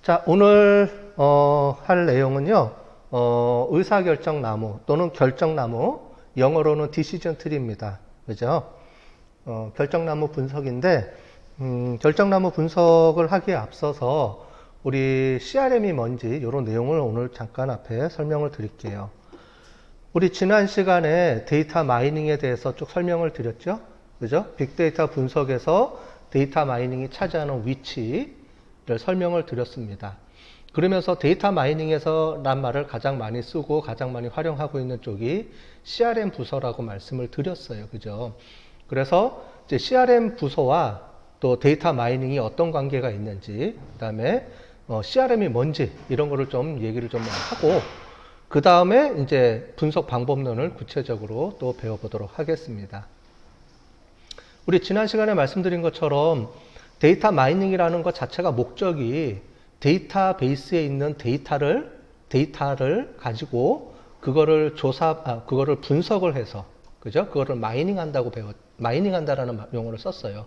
자, 오늘 할 내용은요. 의사결정나무 또는 결정나무, 영어로는 디시전 트리입니다. 그죠? 결정나무 분석인데 결정나무 분석을 하기에 앞서서 우리 CRM이 뭔지 이런 내용을 오늘 잠깐 앞에 설명을 드릴게요. 우리 지난 시간에 데이터 마이닝에 대해서 쭉 설명을 드렸죠? 그죠? 빅데이터 분석에서 데이터 마이닝이 차지하는 위치를 설명을 드렸습니다. 그러면서 데이터 마이닝에서 란 말을 가장 많이 쓰고 가장 많이 활용하고 있는 쪽이 CRM 부서라고 말씀을 드렸어요. 그죠? 그래서 이제 CRM 부서와 또 데이터 마이닝이 어떤 관계가 있는지, 그 다음에 CRM이 뭔지 이런 거를 좀 얘기를 좀 하고, 그 다음에 이제 분석 방법론을 구체적으로 또 배워보도록 하겠습니다. 우리 지난 시간에 말씀드린 것처럼 데이터 마이닝이라는 것 자체가 목적이 데이터베이스에 있는 데이터를 가지고 그거를 그거를 분석을 해서, 그죠? 그거를 마이닝한다라는 용어를 썼어요.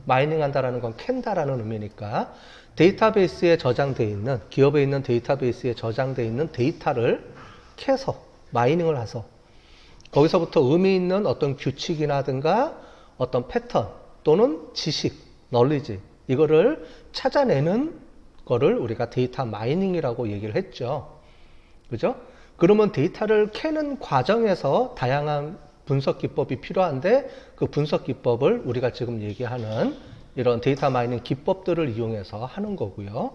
마이닝한다라는 건 캔다라는 의미니까 데이터베이스에 저장되어 있는, 기업에 있는 데이터베이스에 저장되어 있는 데이터를 캐서 마이닝을 해서 거기서부터 의미 있는 어떤 규칙이라든가 어떤 패턴 또는 지식, 널리지, 이거를 찾아내는 거를 우리가 데이터 마이닝이라고 얘기를 했죠. 그죠? 그러면 데이터를 캐는 과정에서 다양한 분석 기법이 필요한데, 그 분석 기법을 우리가 지금 얘기하는 이런 데이터 마이닝 기법들을 이용해서 하는 거고요.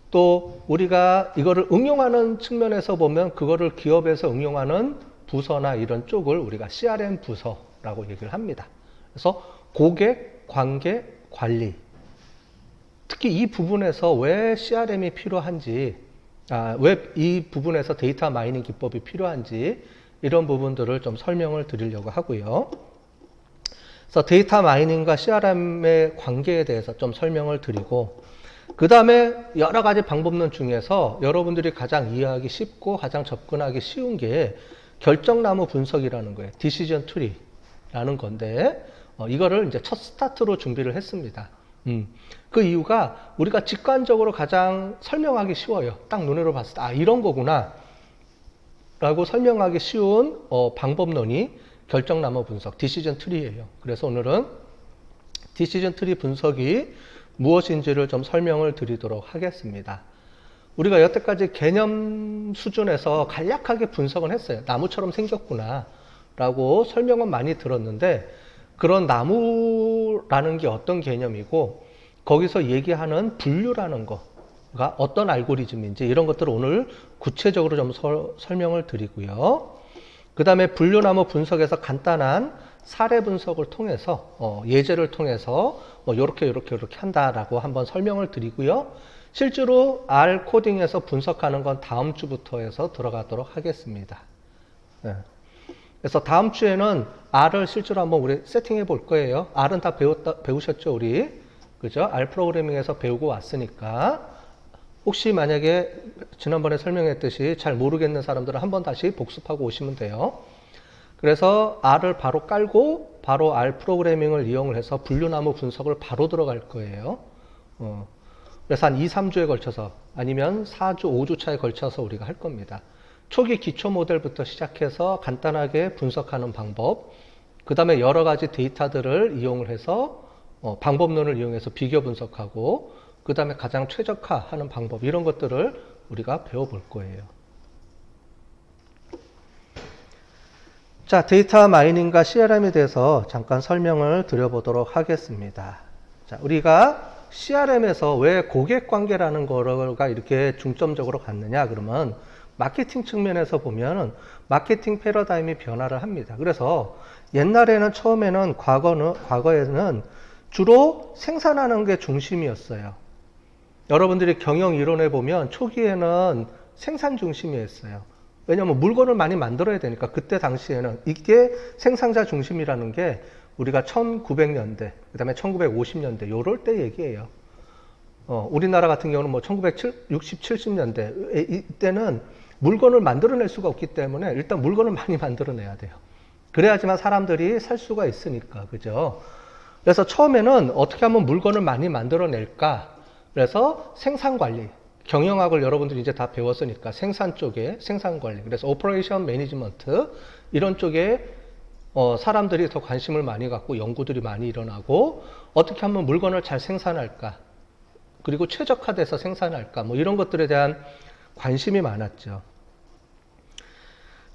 또 우리가 이거를 응용하는 측면에서 보면 그거를 기업에서 응용하는 부서나 이런 쪽을 우리가 CRM 부서라고 얘기를 합니다. 그래서 고객, 관계, 관리, 특히 이 부분에서 왜 CRM이 필요한지, 왜 이 부분에서 데이터 마이닝 기법이 필요한지 이런 부분들을 좀 설명을 드리려고 하고요. 그래서 데이터 마이닝과 CRM의 관계에 대해서 좀 설명을 드리고, 그 다음에 여러 가지 방법론 중에서 여러분들이 가장 이해하기 쉽고 가장 접근하기 쉬운 게 결정나무 분석이라는 거예요. 디시전 트리라는 건데, 이거를 이제 첫 스타트로 준비를 했습니다. 그 이유가 우리가 직관적으로 가장 설명하기 쉬워요. 딱 눈으로 봤을 때, 이런 거구나 라고 설명하기 쉬운 방법론이 결정나무 분석, 디시전 트리예요. 그래서 오늘은 디시전 트리 분석이 무엇인지를 좀 설명을 드리도록 하겠습니다. 우리가 여태까지 개념 수준에서 간략하게 분석은 했어요. 나무처럼 생겼구나 라고 설명은 많이 들었는데, 그런 나무라는 게 어떤 개념이고 거기서 얘기하는 분류라는 거가 어떤 알고리즘인지 이런 것들을 오늘 구체적으로 좀 설명을 드리고요. 그 다음에 분류나무 분석에서 간단한 사례 분석을 통해서 예제를 통해서 요렇게 한다라고 한번 설명을 드리고요. 실제로 R 코딩에서 분석하는 건 다음 주부터 해서 들어가도록 하겠습니다. 네. 그래서 다음 주에는 R을 실제로 한번 우리 세팅해 볼 거예요. R은 다 배우셨죠, 우리? 그죠? R 프로그래밍에서 배우고 왔으니까. 혹시 만약에 지난번에 설명했듯이 잘 모르겠는 사람들은 한번 다시 복습하고 오시면 돼요. 그래서 R을 바로 깔고 바로 R 프로그래밍을 이용을 해서 분류나무 분석을 바로 들어갈 거예요. 그래서 한 2, 3주에 걸쳐서 아니면 4주, 5주 차에 걸쳐서 우리가 할 겁니다. 초기 기초 모델부터 시작해서 간단하게 분석하는 방법, 그 다음에 여러 가지 데이터들을 이용을 해서 방법론을 이용해서 비교 분석하고, 그 다음에 가장 최적화하는 방법, 이런 것들을 우리가 배워볼 거예요. 자, 데이터 마이닝과 CRM에 대해서 잠깐 설명을 드려보도록 하겠습니다. 자, 우리가 CRM에서 왜 고객 관계라는 거가 이렇게 중점적으로 갔느냐 그러면, 마케팅 측면에서 보면 마케팅 패러다임이 변화를 합니다. 그래서 옛날에는 처음에는 과거에는 주로 생산하는 게 중심이었어요. 여러분들이 경영 이론에 보면 초기에는 생산 중심이었어요. 왜냐하면 물건을 많이 만들어야 되니까. 그때 당시에는 이게 생산자 중심이라는 게 우리가 1900년대, 그 다음에 1950년대 요럴 때 얘기예요. 우리나라 같은 경우는 뭐 1960, 70년대 이때는 물건을 만들어낼 수가 없기 때문에 일단 물건을 많이 만들어내야 돼요. 그래야지만 사람들이 살 수가 있으니까, 그죠? 그래서 처음에는 어떻게 하면 물건을 많이 만들어낼까? 그래서 생산 관리, 경영학을 여러분들이 이제 다 배웠으니까 생산 쪽에 생산 관리, 그래서 오퍼레이션 매니지먼트 이런 쪽에 사람들이 더 관심을 많이 갖고 연구들이 많이 일어나고 어떻게 하면 물건을 잘 생산할까, 그리고 최적화돼서 생산할까, 뭐 이런 것들에 대한 관심이 많았죠.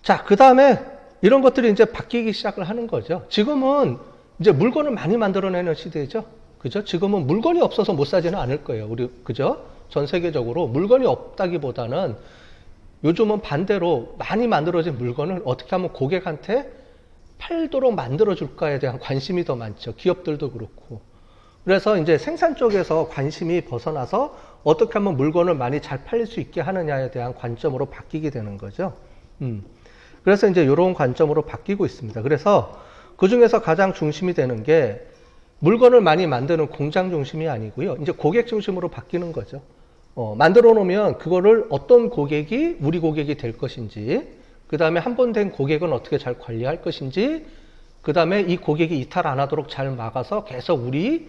자, 그 다음에 이런 것들이 이제 바뀌기 시작을 하는 거죠. 지금은 이제 물건을 많이 만들어내는 시대죠. 그죠? 지금은 물건이 없어서 못 사지는 않을 거예요. 우리, 그죠? 전 세계적으로 물건이 없다기보다는 요즘은 반대로 많이 만들어진 물건을 어떻게 하면 고객한테 팔도록 만들어줄까에 대한 관심이 더 많죠. 기업들도 그렇고. 그래서 이제 생산 쪽에서 관심이 벗어나서 어떻게 하면 물건을 많이 잘 팔릴 수 있게 하느냐에 대한 관점으로 바뀌게 되는 거죠. 그래서 이제 이런 관점으로 바뀌고 있습니다. 그래서 그 중에서 가장 중심이 되는 게 물건을 많이 만드는 공장 중심이 아니고요. 이제 고객 중심으로 바뀌는 거죠. 만들어 놓으면 그거를 어떤 고객이 우리 고객이 될 것인지, 그 다음에 한 번 된 고객은 어떻게 잘 관리할 것인지, 그 다음에 이 고객이 이탈 안 하도록 잘 막아서 계속 우리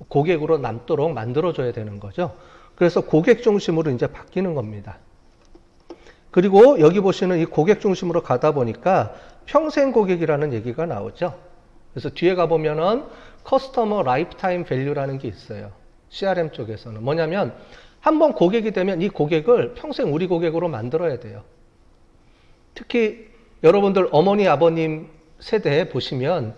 고객으로 남도록 만들어줘야 되는 거죠. 그래서 고객 중심으로 이제 바뀌는 겁니다. 그리고 여기 보시는 이 고객 중심으로 가다 보니까 평생 고객이라는 얘기가 나오죠. 그래서 뒤에 가보면은 커스터머 라이프타임 밸류라는 게 있어요. CRM 쪽에서는. 뭐냐면 한번 고객이 되면 이 고객을 평생 우리 고객으로 만들어야 돼요. 특히 여러분들 어머니 아버님 세대에 보시면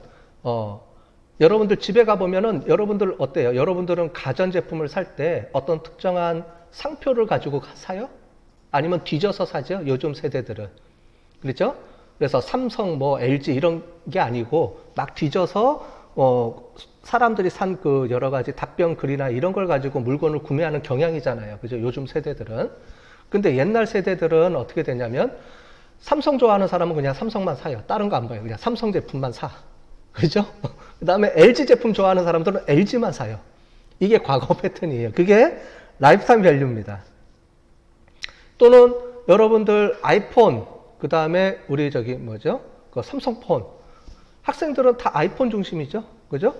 여러분들 집에 가보면은 여러분들 어때요? 여러분들은 가전제품을 살 때 어떤 특정한 상표를 가지고 사요? 아니면 뒤져서 사죠? 요즘 세대들은. 그렇죠? 그래서 삼성, 뭐 LG 이런 게 아니고 막 뒤져서 사람들이 산 그 여러 가지 답변 글이나 이런 걸 가지고 물건을 구매하는 경향이잖아요. 그죠? 요즘 세대들은. 근데 옛날 세대들은 어떻게 되냐면 삼성 좋아하는 사람은 그냥 삼성만 사요. 다른 거 안 봐요. 그냥 삼성 제품만 사. 그죠? 그 다음에 LG 제품 좋아하는 사람들은 LG만 사요. 이게 과거 패턴이에요. 그게 라이프타임 밸류입니다. 또는 여러분들 아이폰, 그 다음에 우리 저기 뭐죠? 그 삼성폰. 학생들은 다 아이폰 중심이죠. 그죠?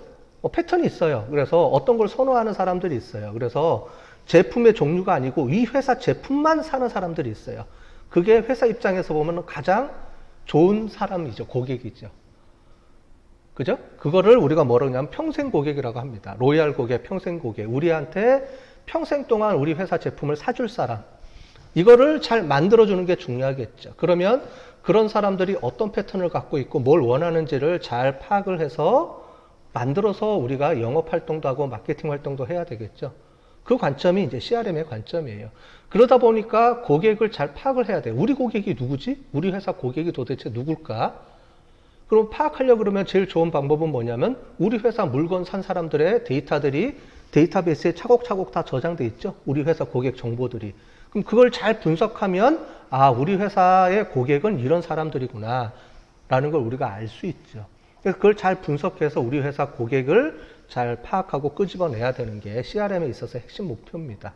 패턴이 있어요. 그래서 어떤 걸 선호하는 사람들이 있어요. 그래서 제품의 종류가 아니고 이 회사 제품만 사는 사람들이 있어요. 그게 회사 입장에서 보면 가장 좋은 사람이죠. 고객이죠. 그죠? 그거를 우리가 뭐라고 하냐면 평생 고객이라고 합니다. 로얄 고객, 평생 고객. 우리한테 평생 동안 우리 회사 제품을 사줄 사람. 이거를 잘 만들어주는 게 중요하겠죠. 그러면 그런 사람들이 어떤 패턴을 갖고 있고 뭘 원하는지를 잘 파악을 해서 만들어서 우리가 영업 활동도 하고 마케팅 활동도 해야 되겠죠. 그 관점이 이제 CRM의 관점이에요. 그러다 보니까 고객을 잘 파악을 해야 돼요. 우리 고객이 누구지? 우리 회사 고객이 도대체 누굴까? 그럼 파악하려고 그러면 제일 좋은 방법은 뭐냐면 우리 회사 물건 산 사람들의 데이터들이 데이터베이스에 차곡차곡 다 저장돼 있죠. 우리 회사 고객 정보들이. 그럼 그걸 잘 분석하면 아, 우리 회사의 고객은 이런 사람들이구나 라는 걸 우리가 알 수 있죠. 그래서 그걸 잘 분석해서 우리 회사 고객을 잘 파악하고 끄집어내야 되는 게 CRM에 있어서 핵심 목표입니다.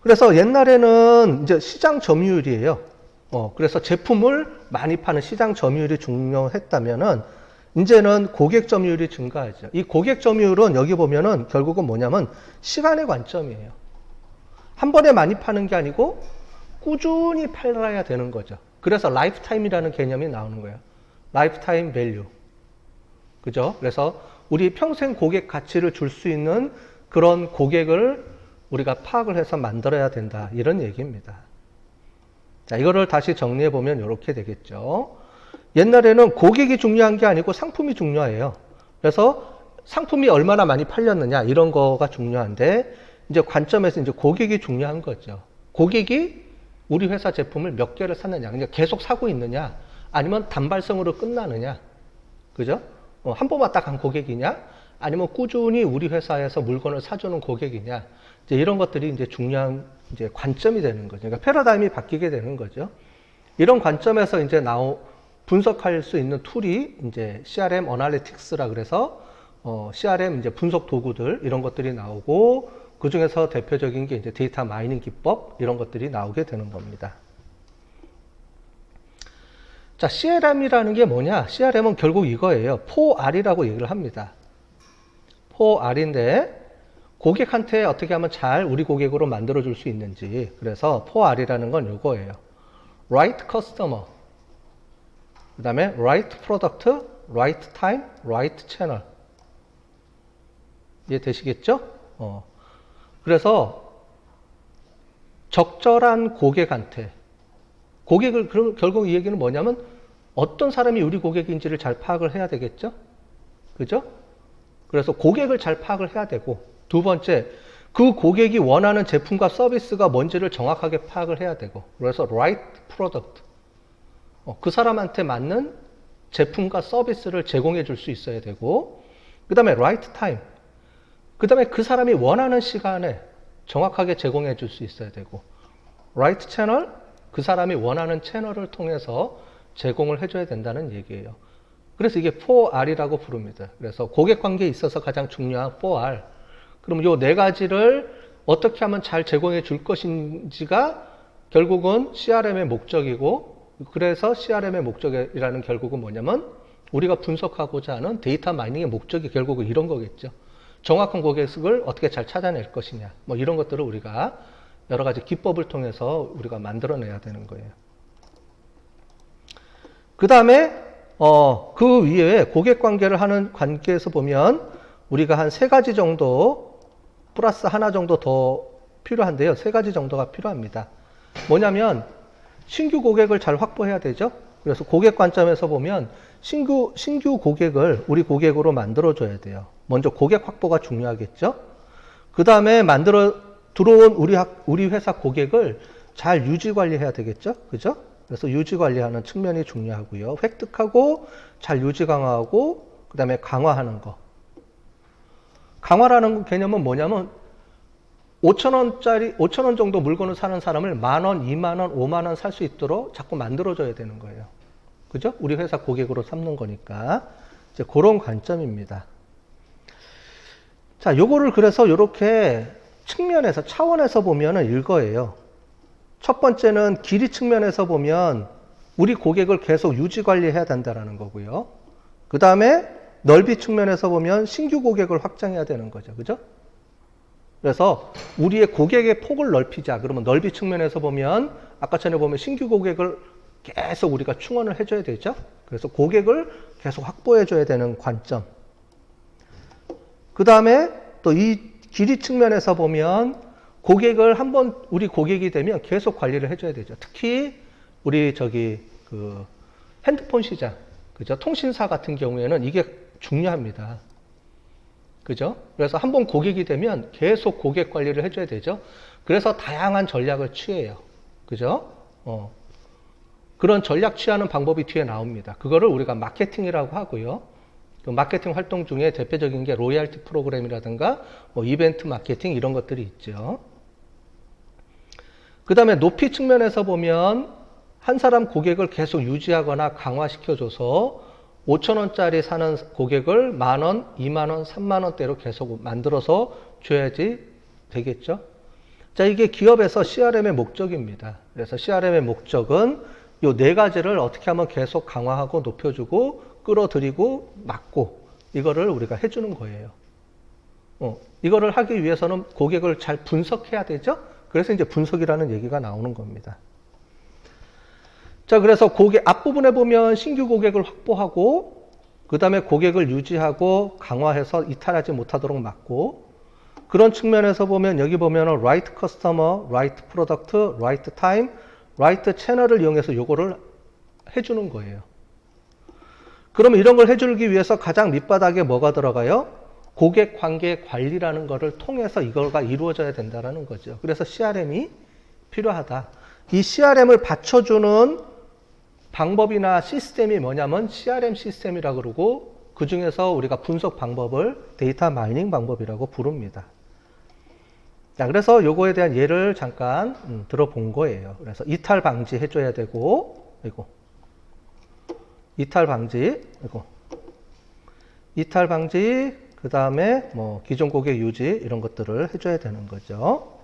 그래서 옛날에는 이제 시장 점유율이에요. 그래서 제품을 많이 파는 시장 점유율이 중요했다면은 이제는 고객 점유율이 증가하죠. 이 고객 점유율은 여기 보면은 결국은 뭐냐면 시간의 관점이에요. 한 번에 많이 파는 게 아니고 꾸준히 팔아야 되는 거죠. 그래서 라이프타임이라는 개념이 나오는 거예요. 라이프타임 밸류. 그죠? 그래서 우리 평생 고객 가치를 줄 수 있는 그런 고객을 우리가 파악을 해서 만들어야 된다. 이런 얘기입니다. 자, 이거를 다시 정리해 보면 이렇게 되겠죠. 옛날에는 고객이 중요한 게 아니고 상품이 중요해요. 그래서 상품이 얼마나 많이 팔렸느냐 이런 거가 중요한데 이제 관점에서 이제 고객이 중요한 거죠. 고객이 우리 회사 제품을 몇 개를 샀느냐, 그냥 계속 사고 있느냐, 아니면 단발성으로 끝나느냐, 그죠? 한 번만 딱 한 고객이냐, 아니면 꾸준히 우리 회사에서 물건을 사주는 고객이냐, 이제 이런 것들이 이제 중요한 이제 관점이 되는 거죠. 그러니까 패러다임이 바뀌게 되는 거죠. 이런 관점에서 이제 분석할 수 있는 툴이 이제 CRM 어널리틱스라 그래서 CRM 이제 분석 도구들 이런 것들이 나오고 그 중에서 대표적인 게 이제 데이터 마이닝 기법 이런 것들이 나오게 되는 겁니다. 자, CRM이라는 게 뭐냐? CRM은 결국 이거예요. 4R이라고 얘기를 합니다. 4R인데 고객한테 어떻게 하면 잘 우리 고객으로 만들어줄 수 있는지. 그래서 4R이라는 건 이거예요. Right Customer, 그 다음에 Right Product, Right Time, Right Channel. 이해되시겠죠? 그래서 적절한 고객한테, 고객을, 그럼 결국 이 얘기는 뭐냐면 어떤 사람이 우리 고객인지를 잘 파악을 해야 되겠죠? 그죠? 그래서 고객을 잘 파악을 해야 되고, 두 번째, 그 고객이 원하는 제품과 서비스가 뭔지를 정확하게 파악을 해야 되고, 그래서 right product, 그 사람한테 맞는 제품과 서비스를 제공해 줄 수 있어야 되고, 그 다음에 right time, 그 다음에 그 사람이 원하는 시간에 정확하게 제공해 줄 수 있어야 되고, right channel, 그 사람이 원하는 채널을 통해서 제공을 해줘야 된다는 얘기예요. 그래서 이게 4R이라고 부릅니다. 그래서 고객 관계에 있어서 가장 중요한 4R. 그럼 요 네 가지를 어떻게 하면 잘 제공해 줄 것인지가 결국은 CRM의 목적이고, 그래서 CRM의 목적이라는 결국은 뭐냐면 우리가 분석하고자 하는 데이터 마이닝의 목적이 결국은 이런 거겠죠. 정확한 고객을 어떻게 잘 찾아낼 것이냐, 뭐 이런 것들을 우리가 여러 가지 기법을 통해서 우리가 만들어내야 되는 거예요. 그 다음에 그 위에 고객 관계를 하는 관계에서 보면 우리가 한 3가지 정도 플러스 하나 정도 더 필요한데요. 3가지 정도가 필요합니다. 뭐냐면 신규 고객을 잘 확보해야 되죠. 그래서 고객 관점에서 보면 신규 고객을 우리 고객으로 만들어줘야 돼요. 먼저 고객 확보가 중요하겠죠. 그 다음에 들어온 우리 회사 고객을 잘 유지 관리해야 되겠죠. 그죠? 그래서 유지 관리하는 측면이 중요하고요. 획득하고 잘 유지 강화하고 그 다음에 강화하는 거. 강화라는 개념은 뭐냐면 5,000원 정도 물건을 사는 사람을 10,000원, 20,000원, 50,000원 살 수 있도록 자꾸 만들어줘야 되는 거예요. 그죠? 우리 회사 고객으로 삼는 거니까. 이제 그런 관점입니다. 자, 요거를 그래서 이렇게 측면에서, 차원에서 보면은 이거예요. 첫 번째는 길이 측면에서 보면 우리 고객을 계속 유지 관리해야 된다는 거고요. 그 다음에 넓이 측면에서 보면 신규 고객을 확장해야 되는 거죠. 그죠? 그래서 우리의 고객의 폭을 넓히자. 그러면 넓이 측면에서 보면 아까 전에 보면 신규 고객을 계속 우리가 충원을 해줘야 되죠. 그래서 고객을 계속 확보해줘야 되는 관점. 그 다음에 또 이 길이 측면에서 보면 고객을 한번 우리 고객이 되면 계속 관리를 해줘야 되죠. 특히 우리 그 핸드폰 시장, 그죠? 통신사 같은 경우에는 이게 중요합니다. 그죠? 그래서 한번 고객이 되면 계속 고객 관리를 해줘야 되죠. 그래서 다양한 전략을 취해요. 그죠? 그런 전략 취하는 방법이 뒤에 나옵니다. 그거를 우리가 마케팅이라고 하고요. 그 마케팅 활동 중에 대표적인 게 로열티 프로그램이라든가 뭐 이벤트 마케팅 이런 것들이 있죠. 그 다음에 높이 측면에서 보면 한 사람 고객을 계속 유지하거나 강화시켜줘서 5,000원짜리 사는 고객을 10,000원, 20,000원, 30,000원대로 계속 만들어서 줘야지 되겠죠. 자, 이게 기업에서 CRM의 목적입니다. 그래서 CRM의 목적은 이 4가지를 어떻게 하면 계속 강화하고 높여주고 끌어들이고 막고 이거를 우리가 해주는 거예요. 이거를 하기 위해서는 고객을 잘 분석해야 되죠. 그래서 이제 분석이라는 얘기가 나오는 겁니다. 자, 그래서 앞부분에 보면 신규 고객을 확보하고, 그 다음에 고객을 유지하고 강화해서 이탈하지 못하도록 막고, 그런 측면에서 보면 여기 보면 right customer, right product, right time, right channel을 이용해서 요거를 해주는 거예요. 그러면 이런 걸 해주기 위해서 가장 밑바닥에 뭐가 들어가요? 고객 관계 관리라는 거를 통해서 이거가 이루어져야 된다는 거죠. 그래서 CRM이 필요하다. 이 CRM을 받쳐주는 방법이나 시스템이 뭐냐면 CRM 시스템이라고 그러고 그 중에서 우리가 분석 방법을 데이터 마이닝 방법이라고 부릅니다. 자, 그래서 요거에 대한 예를 잠깐 들어본 거예요. 그래서 이탈 방지 해줘야 되고, 이탈 방지, 그 다음에 뭐 기존 고객 유지 이런 것들을 해줘야 되는 거죠.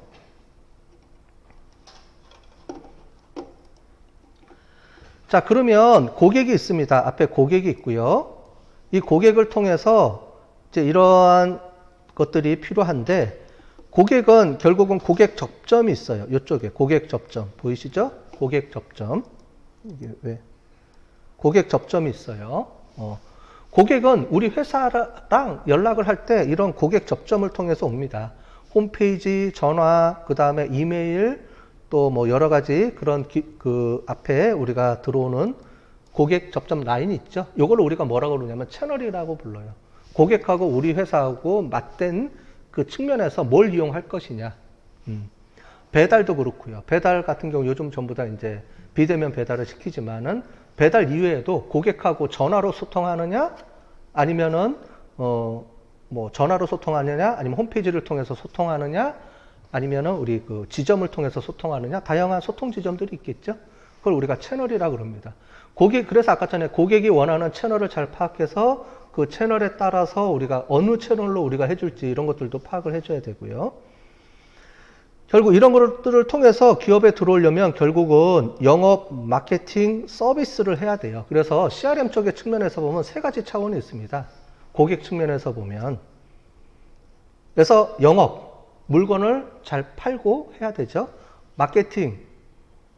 자, 그러면 고객이 있습니다. 앞에 고객이 있고요. 이 고객을 통해서 이제 이러한 것들이 필요한데 고객은 결국은 고객 접점이 있어요. 이쪽에 고객 접점 보이시죠? 고객 접점. 이게 왜? 고객 접점이 있어요. 고객은 우리 회사랑 연락을 할 때 이런 고객 접점을 통해서 옵니다. 홈페이지, 전화, 그 다음에 이메일, 또 뭐 여러 가지 그런 그 앞에 우리가 들어오는 고객 접점 라인이 있죠. 이걸 우리가 뭐라고 그러냐면 채널이라고 불러요. 고객하고 우리 회사하고 맞댄 그 측면에서 뭘 이용할 것이냐. 배달도 그렇고요. 배달 같은 경우 요즘 전부 다 이제 비대면 배달을 시키지만은 배달 이외에도 고객하고 전화로 소통하느냐, 아니면은 뭐 전화로 소통하느냐, 아니면 홈페이지를 통해서 소통하느냐, 아니면은 우리 그 지점을 통해서 소통하느냐, 다양한 소통 지점들이 있겠죠. 그걸 우리가 채널이라고 그럽니다. 그래서 아까 전에 고객이 원하는 채널을 잘 파악해서 그 채널에 따라서 우리가 어느 채널로 우리가 해줄지 이런 것들도 파악을 해줘야 되고요. 결국 이런 것들을 통해서 기업에 들어오려면 결국은 영업, 마케팅, 서비스를 해야 돼요. 그래서 CRM 쪽의 측면에서 보면 세 가지 차원이 있습니다. 고객 측면에서 보면. 그래서 영업, 물건을 잘 팔고 해야 되죠. 마케팅,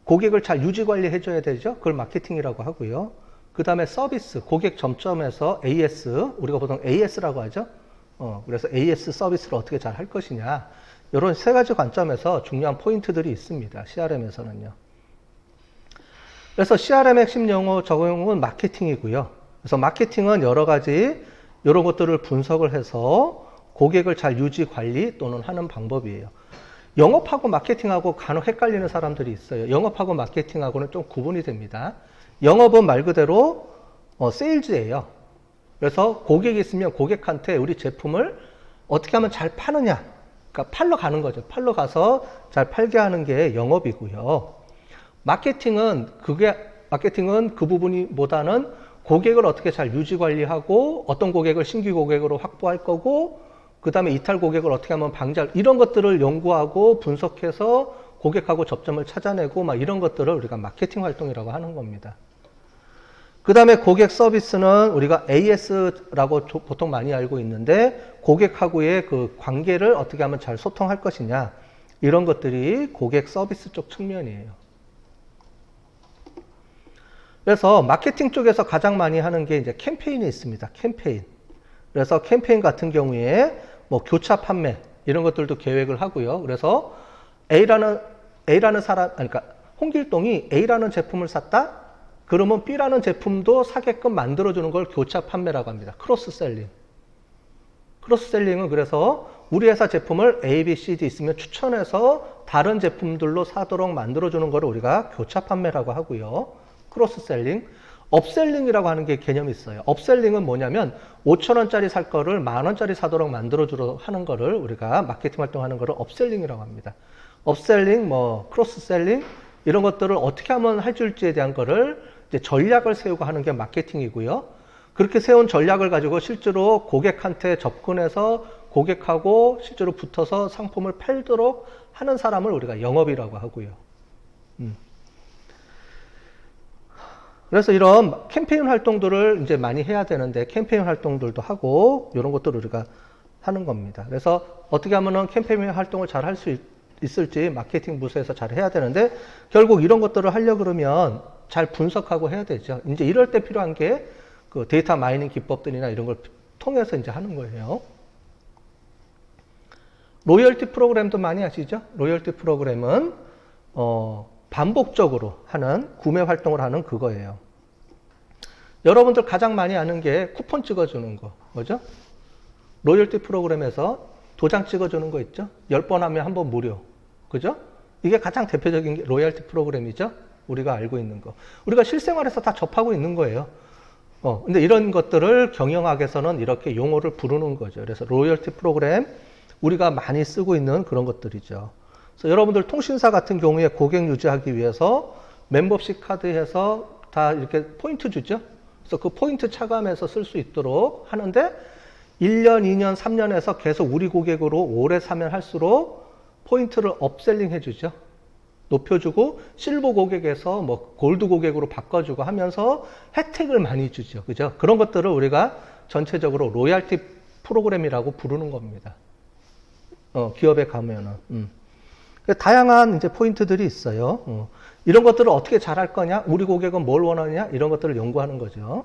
고객을 잘 유지 관리해 줘야 되죠. 그걸 마케팅이라고 하고요. 그 다음에 서비스, 고객 점점에서 AS, 우리가 보통 AS라고 하죠. 그래서 AS 서비스를 어떻게 잘 할 것이냐. 이런 세 가지 관점에서 중요한 포인트들이 있습니다. CRM에서는요. 그래서 CRM의 핵심 용어 적용은 마케팅이고요. 그래서 마케팅은 여러 가지 이런 것들을 분석을 해서 고객을 잘 유지 관리 또는 하는 방법이에요. 영업하고 마케팅하고 간혹 헷갈리는 사람들이 있어요. 영업하고 마케팅하고는 좀 구분이 됩니다. 영업은 말 그대로 세일즈예요. 그래서 고객이 있으면 고객한테 우리 제품을 어떻게 하면 잘 파느냐, 그러니까 팔러 가는 거죠. 팔러 가서 잘 팔게 하는 게 영업이고요. 마케팅은 그 부분보다는 고객을 어떻게 잘 유지 관리하고 어떤 고객을 신규 고객으로 확보할 거고 그 다음에 이탈 고객을 어떻게 하면 방지할, 이런 것들을 연구하고 분석해서 고객하고 접점을 찾아내고 막 이런 것들을 우리가 마케팅 활동이라고 하는 겁니다. 그 다음에 고객 서비스는 우리가 AS라고 보통 많이 알고 있는데 고객하고의 그 관계를 어떻게 하면 잘 소통할 것이냐, 이런 것들이 고객 서비스 쪽 측면이에요. 그래서 마케팅 쪽에서 가장 많이 하는 게 이제 캠페인이 있습니다. 캠페인. 그래서 캠페인 같은 경우에 뭐 교차 판매 이런 것들도 계획을 하고요. 그래서 A라는 사람, 그러니까 홍길동이 A라는 제품을 샀다? 그러면 B라는 제품도 사게끔 만들어주는 걸 교차 판매라고 합니다. 크로스셀링. 크로스셀링은 그래서 우리 회사 제품을 A, B, C, D 있으면 추천해서 다른 제품들로 사도록 만들어주는 걸 우리가 교차 판매라고 하고요. 크로스셀링. 업셀링이라고 하는 게 개념이 있어요. 업셀링은 뭐냐면 5,000원짜리 살 거를 10,000원짜리 사도록 만들어주러 하는 거를 우리가 마케팅 활동하는 거를 업셀링이라고 합니다. 업셀링, 뭐 크로스셀링 이런 것들을 어떻게 하면 해줄지에 대한 거를 이제 전략을 세우고 하는 게 마케팅이고요. 그렇게 세운 전략을 가지고 실제로 고객한테 접근해서 고객하고 실제로 붙어서 상품을 팔도록 하는 사람을 우리가 영업이라고 하고요. 그래서 이런 캠페인 활동들을 이제 많이 해야 되는데 캠페인 활동들도 하고 이런 것들을 우리가 하는 겁니다. 그래서 어떻게 하면은 캠페인 활동을 잘 할 수 있을지 마케팅 부서에서 잘 해야 되는데 결국 이런 것들을 하려고 그러면 잘 분석하고 해야 되죠. 이제 이럴 때 필요한 게 그 데이터 마이닝 기법들이나 이런 걸 통해서 이제 하는 거예요. 로열티 프로그램도 많이 아시죠? 로열티 프로그램은 반복적으로 하는 구매 활동을 하는 그거예요. 여러분들 가장 많이 아는 게 쿠폰 찍어주는 거, 뭐죠? 로열티 프로그램에서 도장 찍어주는 거 있죠? 10번 하면 한 번 무료. 그죠? 이게 가장 대표적인 게 로열티 프로그램이죠? 우리가 알고 있는 거. 우리가 실생활에서 다 접하고 있는 거예요. 근데 이런 것들을 경영학에서는 이렇게 용어를 부르는 거죠. 그래서 로열티 프로그램, 우리가 많이 쓰고 있는 그런 것들이죠. 그래서 여러분들 통신사 같은 경우에 고객 유지하기 위해서 멤버십 카드 해서 다 이렇게 포인트 주죠. 그래서 그 포인트 차감해서 쓸 수 있도록 하는데 1년, 2년, 3년에서 계속 우리 고객으로 오래 사면 할수록 포인트를 업셀링 해주죠. 높여주고 실버 고객에서 뭐 골드 고객으로 바꿔주고 하면서 혜택을 많이 주죠. 그죠? 그런 것들을 우리가 전체적으로 로열티 프로그램이라고 부르는 겁니다. 기업에 가면은. 다양한 이제 포인트들이 있어요. 이런 것들을 어떻게 잘할 거냐? 우리 고객은 뭘 원하느냐? 이런 것들을 연구하는 거죠.